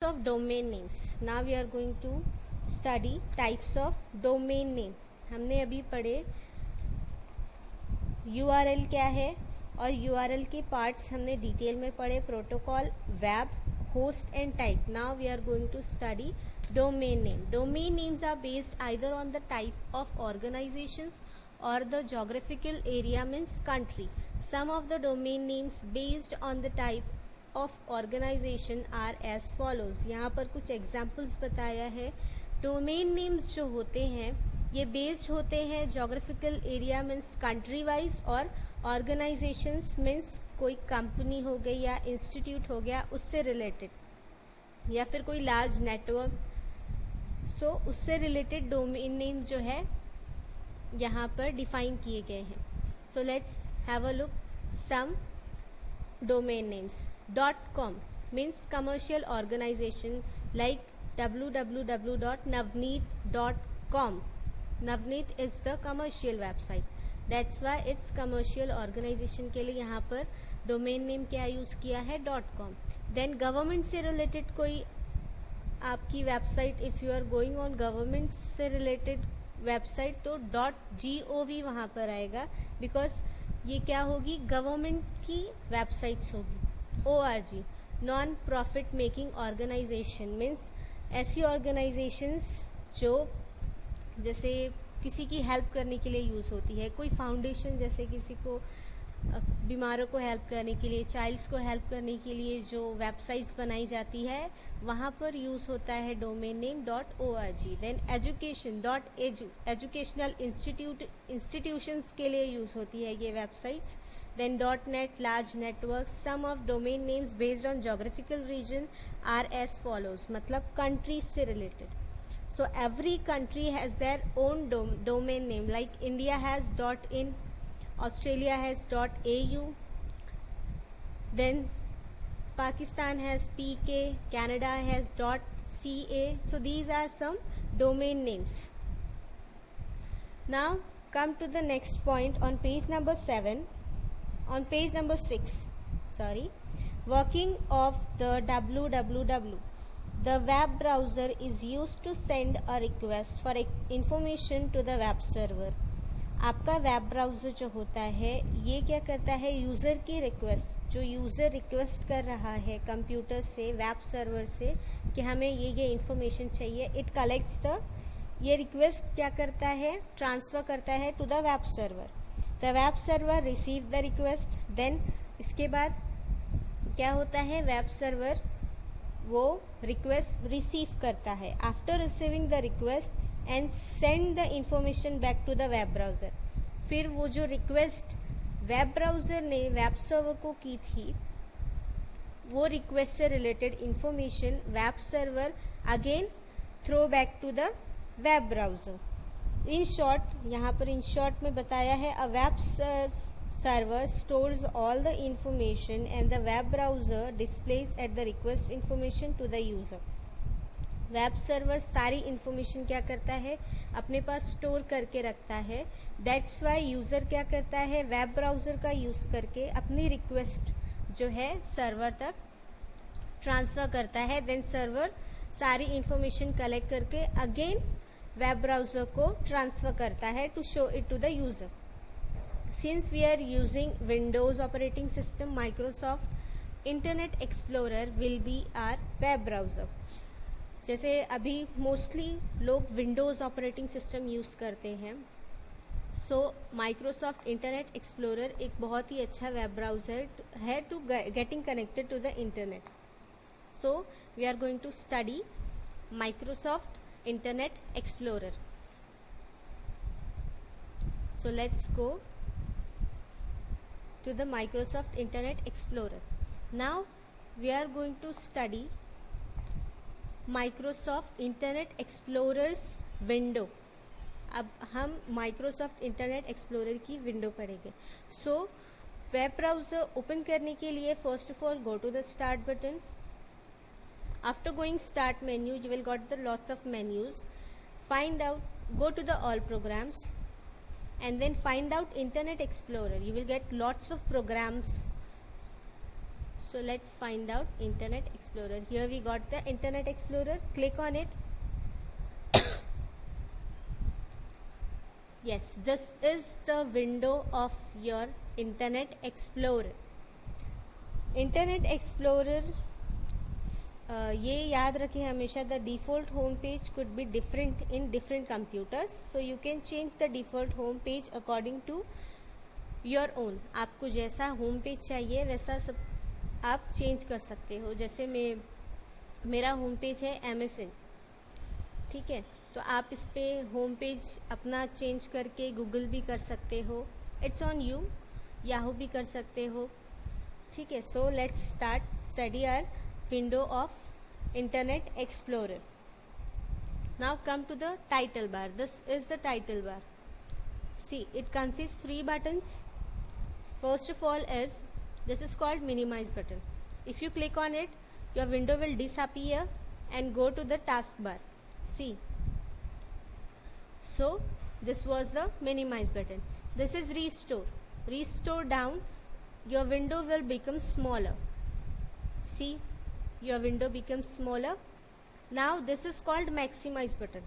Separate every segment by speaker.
Speaker 1: of domain names. Now we are going to study types of domain name. हमने अभी पढ़े URL क्या है और URL के पार्ट्स हमने डिटेल में पढ़े, protocol, web, host and type. Now we are going to study domain name. Domain names are based either on the type of organizations or the geographical area means country. Some of the domain names based on the type of organization are as follows. यहाँ पर कुछ examples बताया है. Domain names जो होते हैं ये based होते हैं geographical area means country wise और ऑर्गेनाइजेशंस मीन्स कोई कंपनी हो गई या इंस्टीट्यूट हो गया उससे रिलेटेड या फिर कोई लार्ज नेटवर्क. सो उससे रिलेटेड डोमेन नेम जो है यहाँ पर डिफाइन किए गए हैं. So let's have a look some domain names. .com means commercial organization like www.navneet.com. Navneet is the commercial website. That's why it's commercial organization के लिए यहाँ पर domain name क्या यूज़ किया है .com. Then government से related कोई आपकी website, if you are going on government से related वेबसाइट तो .gov वहाँ पर आएगा बिकॉज ये क्या होगी, गवर्नमेंट की वेबसाइट्स होगी. ORG non profit making organization means ऐसी ऑर्गेनाइजेशंस जो जैसे किसी की हेल्प करने के लिए यूज़ होती है. कोई फाउंडेशन जैसे किसी को बीमारों को हेल्प करने के लिए, चाइल्ड्स को हेल्प करने के लिए जो वेबसाइट्स बनाई जाती है वहाँ पर यूज़ होता है domain name .org. Then education .edu educational institutions के लिए यूज़ होती है ये websites. Then .net large network. Some of domain names based on geographical region are as follows, मतलब कंट्रीज से related. So every country has their own domain name like India has .in, Australia has .au, then Pakistan has .pk, Canada has .ca. So these are some domain names. Now come to the next point on page number 7. On page number 6, working of the www. The web browser is used to send a request for information to the web server. आपका web browser जो होता है ये क्या करता है, user की request, जो यूज़र रिक्वेस्ट कर रहा है कंप्यूटर से, वेब सर्वर से कि हमें ये इन्फॉर्मेशन चाहिए, इट कलेक्ट्स द, ये रिक्वेस्ट क्या करता है, ट्रांसफ़र करता है to the web server. The web server receive the request. Then इसके बाद क्या होता है, वेब सर्वर वो रिक्वेस्ट रिसीव करता है. After receiving the request and send the information back to the web browser. फिर वो जो रिक्वेस्ट वेब ब्राउज़र ने वेब सर्वर को की थी वो रिक्वेस्ट से related information web server again throw back to the web browser. In short, यहाँ पर इन शॉर्ट में बताया है, a web server stores all the information and the web browser displays at the request information to the user. Web server सारी information क्या करता है, अपने पास स्टोर करके रखता है. दैट्स वाई यूज़र क्या करता है, वेब ब्राउज़र का यूज़ करके अपनी रिक्वेस्ट जो है सर्वर तक ट्रांसफ़र करता है. देन सर्वर सारी इन्फॉर्मेशन कलेक्ट करके अगेन वेब ब्राउज़र को ट्रांसफ़र करता है to show it to the user. Since we are using Windows operating system, Microsoft Internet Explorer will be our web browser. जैसे अभी मोस्टली लोग विंडोज़ ऑपरेटिंग सिस्टम यूज़ करते हैं. सो Microsoft Internet explorer एक बहुत ही अच्छा वेब ब्राउज़र है to getting connected to the internet. So we are going to study Microsoft Internet Explorer. So let's go to the Microsoft Internet Explorer. Now we are going to study Microsoft Internet Explorer's window. अब हम Microsoft Internet Explorer की window पढ़ेंगे. So web browser open करने के लिए first of all go to the start button. After going start menu you will got the lots of menus. Find out, go to the all programs and then find out Internet Explorer. You will get lots of programs. So let's find out Internet Explorer. Here we got the Internet Explorer. Click on it. Yes, this is the window of your Internet Explorer. Internet Explorer, ये याद रखें हमेशा, the default home page could be different in different computers, so you can change the default home page according to your own. आपको जैसा home page चाहिए वैसा सब आप चेंज कर सकते हो. जैसे मेरा होम पेज है MSN, ठीक है, तो आप इस पे होम पेज अपना चेंज करके गूगल भी कर सकते हो. It's on you. याहू भी कर सकते हो, ठीक है. So let's start study our window of Internet Explorer. Now come to the title bar. This is the title bar. See, it consists 3 buttons. First of all this is called minimize button. If you click on it, your window will disappear and go to the taskbar. See, so this was the minimize button. This is restore. Restore down, your window will become smaller. See, your window becomes smaller. Now this is called maximize button.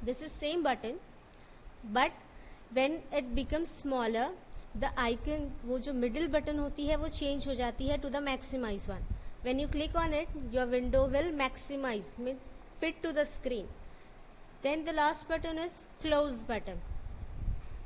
Speaker 1: This is same button, but when it becomes smaller, the icon, वो जो middle button होती है वो change हो जाती है to the maximize one. When you click on it, your window will maximize, mean fit to the screen. Then the last button is close button.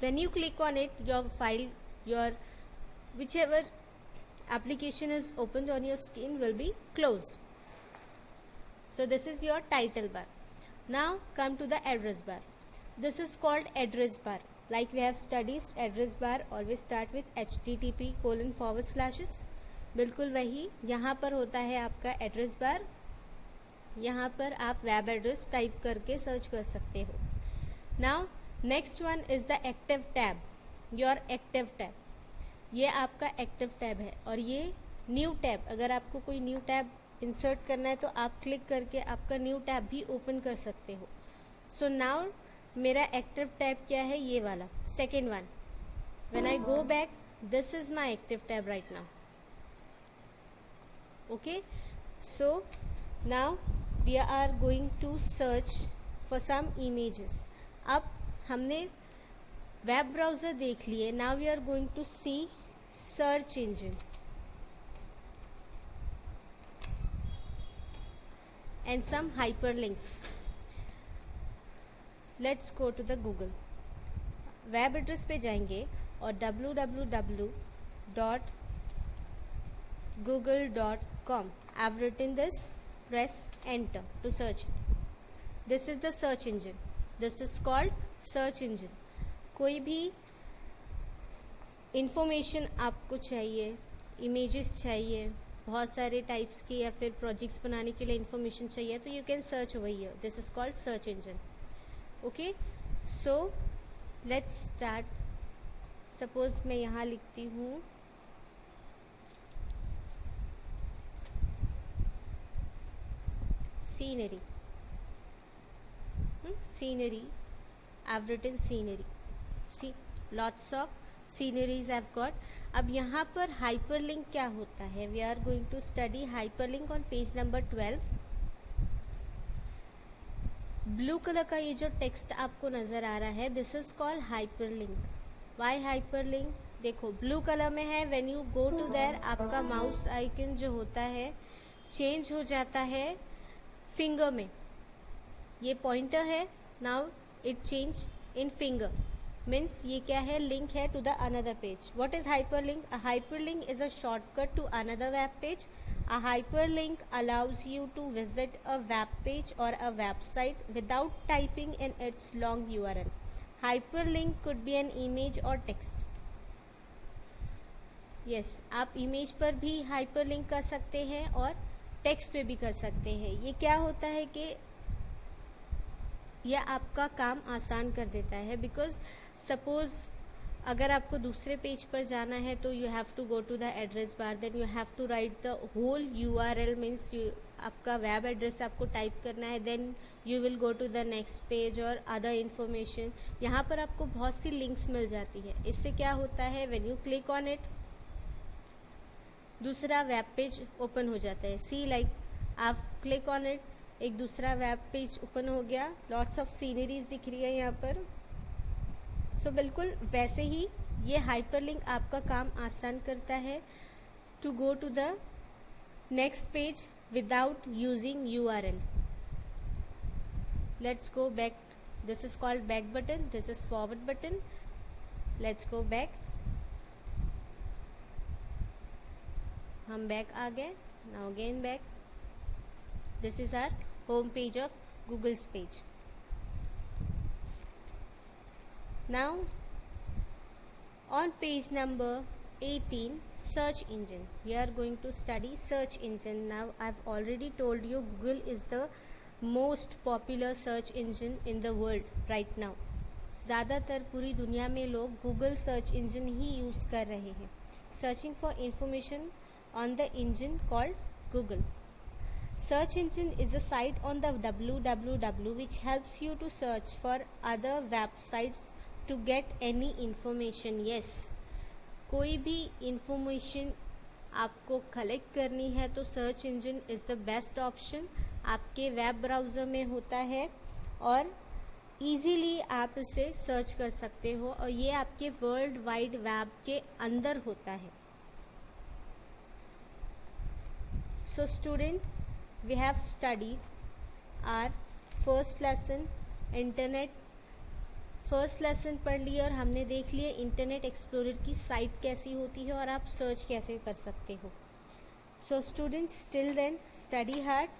Speaker 1: When you click on it, your file, your whichever application is opened on your screen will be closed. So this is your title bar. Now come to the address bar. This is called address bar. Like we have studied, address bar always start with http:// बिल्कुल वही यहाँ पर होता है आपका address bar. यहाँ पर आप वेब एड्रेस टाइप करके सर्च कर सकते हो. Now next one is the active tab. Your active tab, ये आपका एक्टिव टैब है. और ये न्यू टैब, अगर आपको कोई न्यू टैब इंसर्ट करना है तो आप क्लिक करके आपका न्यू टैब भी ओपन कर सकते हो. सो नाउ मेरा एक्टिव टैब क्या है, ये वाला second one. When I go back, this is my active tab right now. Okay, so now we are going to search for some images. अब हमने वेब ब्राउजर देख लिए. Now we are going to see search engine and some hyperlinks. Let's go to the Google. Web address पे जाएंगे और www.google.com. I've written this. Press enter to search it. This is the search engine. This is called search engine. कोई भी information आपको चाहिए, images चाहिए, बहुत सारे टाइप्स की या फिर प्रोजेक्ट्स बनाने के लिए इंफॉर्मेशन चाहिए, तो you can search over here. This is called search engine. Okay, so let's start. Suppose मैं यहाँ लिखती हूँ scenery. Scenery, I've written scenery. See, lots of sceneries I've got. अब यहाँ पर hyperlink क्या होता है? We are going to study hyperlink on page number 12. Blue colour का ये जो टेक्स्ट आपको नज़र आ रहा है, this is called hyperlink. Why hyperlink? देखो ब्लू कलर में है. When you go to there, आपका माउस आइकन जो होता है चेंज हो जाता है फिंगर में. ये पॉइंटर है. Now it change in finger. Means ये क्या है? लिंक है to the another page. What is hyperlink? A hyperlink is a shortcut to another web page. A hyperlink allows you to visit a web page or a website without typing in its long URL. Hyperlink could be an image or text. Yes, आप image पर भी hyperlink कर सकते हैं और text पे भी कर सकते हैं. ये क्या होता है कि यह आपका काम आसान कर देता है. बिकॉज सपोज अगर आपको दूसरे पेज पर जाना है तो you have to go to the address bar. Then you have to write the whole URL. Means आपका वेब एड्रेस आपको टाइप करना है. Then you will go to the next page और अदर इन्फॉर्मेशन. यहाँ पर आपको बहुत सी लिंक्स मिल जाती है. इससे क्या होता है? When you click on it, दूसरा वेब पेज ओपन हो जाता है। सी लाइक आप क्लिक ऑन इट, एक दूसरा वेब पेज ओपन हो गया, लॉट्स ऑफ सीनरीज दिख रही है यहाँ पर। सो बिल्कुल वैसे ही ये हाइपरलिंक आपका काम आसान करता है to go to the next page without using URL। Let's go back, this is called back button, this is forward button. Let's go back, हम बैक आ गए, now again back. This is our home page of Google's page. Now on page number 18, search engine, we are going to study search engine. Now I've already told you Google is the most popular search engine in the world right now. ज़्यादातर पूरी दुनिया में लोग Google search engine ही use कर रहे हैं, searching for information on the engine called Google. Search engine is a site on the www which helps you to search for other websites to get any information. Yes, कोई भी information आपको collect करनी है तो search engine is the best option. आपके web browser में होता है और इजीली आप इसे सर्च कर सकते हो, और ये आपके वर्ल्ड वाइड वेब के अंदर होता है। So student, we have studied our first lesson internet. First lesson पढ़ लिया और हमने देख लिया इंटरनेट एक्सप्लोरर की साइट कैसी होती है और आप सर्च कैसे कर सकते हो। So students, till then study hard.